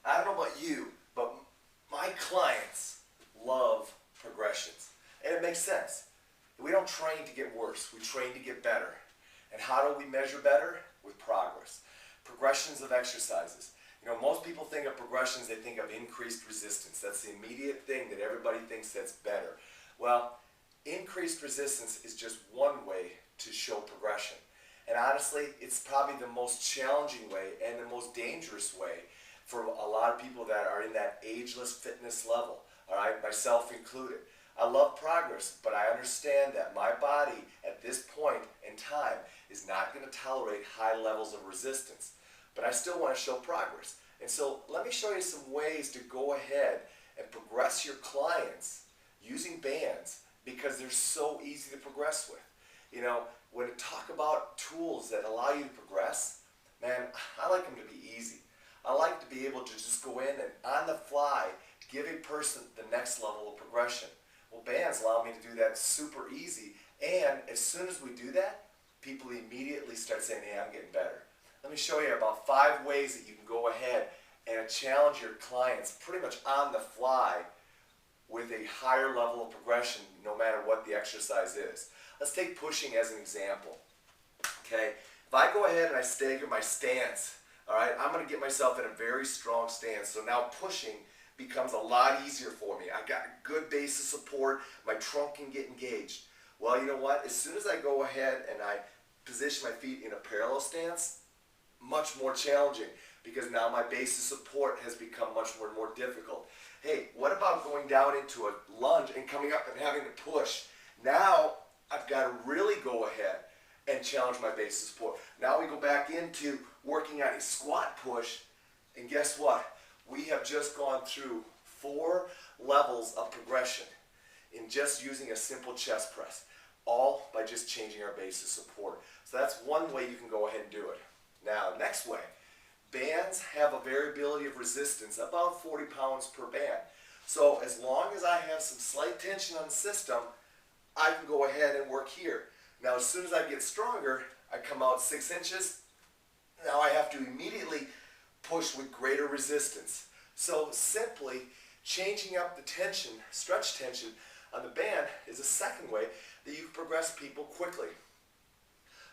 I don't know about you, but my clients love progressions. And it makes sense. We don't train to get worse, we train to get better. And how do we measure better? With progress. Progressions of exercises. You know, most people think of progressions, they think of increased resistance. That's the immediate thing that everybody thinks that's better. Well, increased resistance is just one way to show progression. And honestly, it's probably the most challenging way and the most dangerous way for a lot of people that are in that ageless fitness level, all right, myself included. I love progress, but I understand that my body at this point in time is not going to tolerate high levels of resistance, but I still want to show progress. And so let me show you some ways to go ahead and progress your clients using bands because they're so easy to progress with. You know, when I talk about tools that allow you to progress, man, I like them to be easy. I like to be able to just go in and on the fly give a person the next level of progression. Well, bands allow me to do that super easy, and as soon as we do that, people immediately start saying, hey, I'm getting better. Let me show you about 5 ways that you can go ahead and challenge your clients pretty much on the fly with a higher level of progression no matter what the exercise is. Let's take pushing as an example. Okay, if I go ahead and I stagger my stance, all right, I'm going to get myself in a very strong stance. So now pushing becomes a lot easier for me. I got a good base of support. My trunk can get engaged. Well, you know what? As soon as I go ahead and I position my feet in a parallel stance, much more challenging because now my base of support has become much more difficult. Hey, what about going down into a lunge and coming up and having to push? Now I've got to really go ahead and challenge my base of support. Now we go back into working on a squat push, and guess what? We have just gone through 4 levels of progression in just using a simple chest press, all by just changing our base of support. So that's one way you can go ahead and do it. Now, next way, bands have a variability of resistance about 40 pounds per band. So as long as I have some slight tension on the system, I can go ahead and work here. Now, as soon as I get stronger, I come out 6 inches. Now I have to immediately push with greater resistance. So simply changing up the tension, stretch tension on the band is a second way that you can progress people quickly.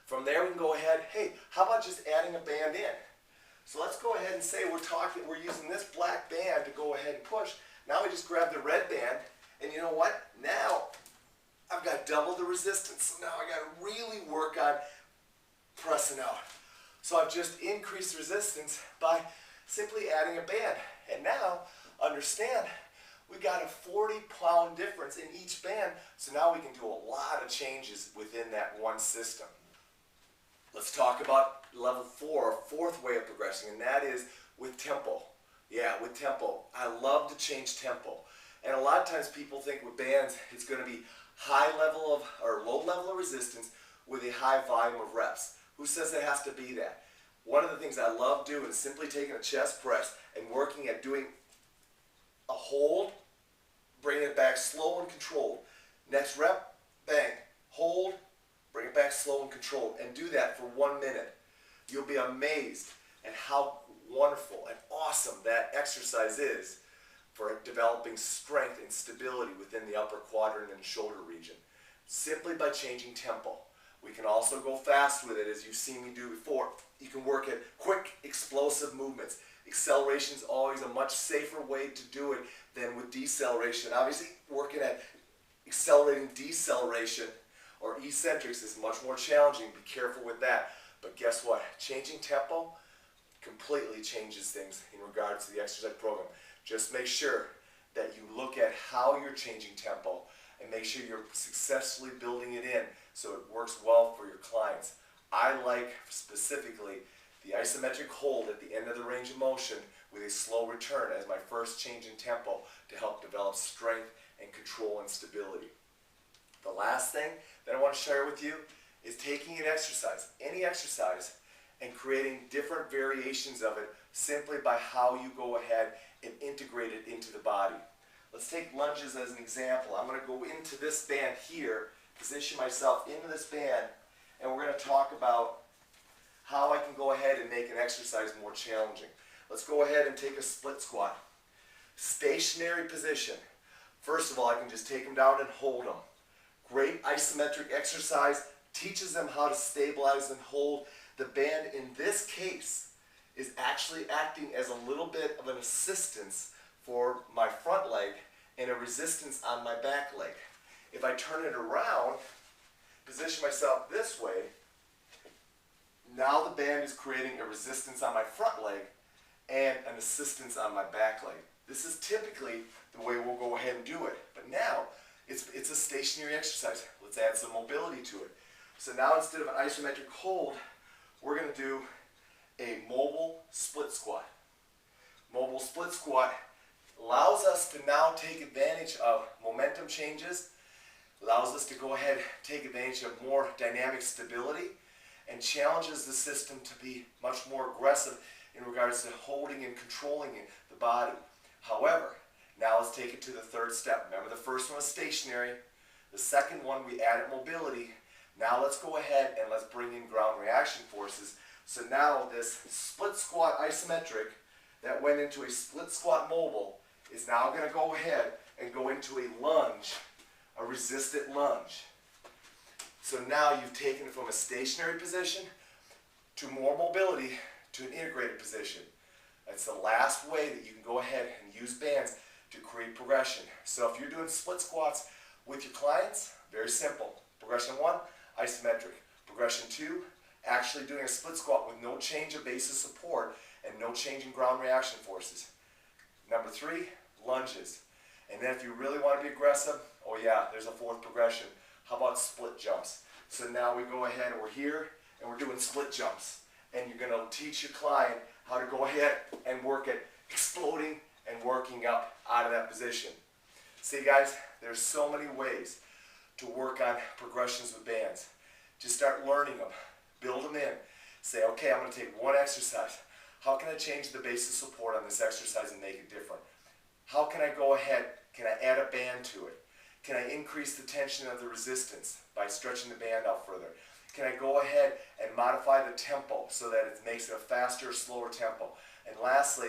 From there we can go ahead, hey, how about just adding a band in? So let's go ahead and say we're using this black band to go ahead and push. Now we just grab the red band, and you know what? Now I've got double the resistance. So now I got to really work on pressing out. So I've just increased resistance by simply adding a band. And now, understand, we got a 40-pound difference in each band, so now we can do a lot of changes within that one system. Let's talk about level 4, 4th way of progressing, and that is with tempo. Yeah, with tempo. I love to change tempo. And a lot of times people think with bands, it's going to be high level of, or low level of resistance with a high volume of reps. Who says it has to be that? One of the things I love doing is simply taking a chest press and working at doing a hold, bringing it back slow and controlled. Next rep, bang, hold, bring it back slow and controlled, and do that for 1 minute. You'll be amazed at how wonderful and awesome that exercise is for developing strength and stability within the upper quadrant and shoulder region, simply by changing tempo. We can also go fast with it, as you've seen me do before. You can work at quick, explosive movements. Acceleration is always a much safer way to do it than with deceleration. Obviously, working at accelerating deceleration or eccentrics is much more challenging. Be careful with that. But guess what? Changing tempo completely changes things in regards to the exercise program. Just make sure that you look at how you're changing tempo and make sure you're successfully building it in so it works well for your clients. I like specifically the isometric hold at the end of the range of motion with a slow return as my first change in tempo to help develop strength and control and stability. The last thing that I want to share with you is taking an exercise, any exercise, and creating different variations of it simply by how you go ahead and integrate it into the body. Let's take lunges as an example. I'm going to go into this band here, position myself into this band, and we're going to talk about how I can go ahead and make an exercise more challenging. Let's go ahead and take a split squat. Stationary position. First of all, I can just take them down and hold them. Great isometric exercise, teaches them how to stabilize and hold. The band in this case is actually acting as a little bit of an assistance for my front leg and a resistance on my back leg. If I turn it around, position myself this way, now the band is creating a resistance on my front leg and an assistance on my back leg. This is typically the way we'll go ahead and do it. But now, it's a stationary exercise. Let's add some mobility to it. So now instead of an isometric hold, we're going to do a mobile split squat. Mobile split squat allows us to now take advantage of momentum changes, allows us to go ahead and take advantage of more dynamic stability, and challenges the system to be much more aggressive in regards to holding and controlling the body. However, now let's take it to the third step. Remember, the first one was stationary. The second one, we added mobility. Now let's go ahead and let's bring in ground reaction forces. So now this split squat isometric that went into a split squat mobile is now going to go ahead and go into a lunge, a resisted lunge. So now you've taken it from a stationary position to more mobility to an integrated position. That's the last way that you can go ahead and use bands to create progression. So if you're doing split squats with your clients, very simple. Progression 1, isometric. Progression 2, actually doing a split squat with no change of base of support and no change in ground reaction forces. Number 3, lunges. And then if you really want to be aggressive, oh yeah, there's a fourth progression. How about split jumps? So now we go ahead and we're here and we're doing split jumps. And you're going to teach your client how to go ahead and work at exploding and working up out of that position. See guys, there's so many ways to work on progressions with bands. Just start learning them, build them in. Say, okay, I'm going to take one exercise. How can I change the base of support on this exercise and make it different? How can I go ahead, can I add a band to it? Can I increase the tension of the resistance by stretching the band out further? Can I go ahead and modify the tempo so that it makes it a faster or slower tempo? And lastly,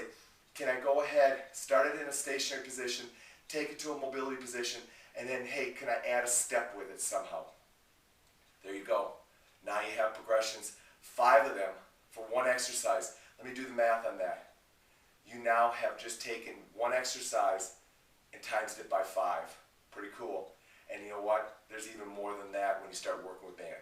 can I go ahead, start it in a stationary position, take it to a mobility position, and then, hey, can I add a step with it somehow? There you go. Now you have progressions, 5 of them for one exercise. Let me do the math on that. You now have just taken one exercise and times it by 5. Pretty cool. And you know what? There's even more than that when you start working with bands.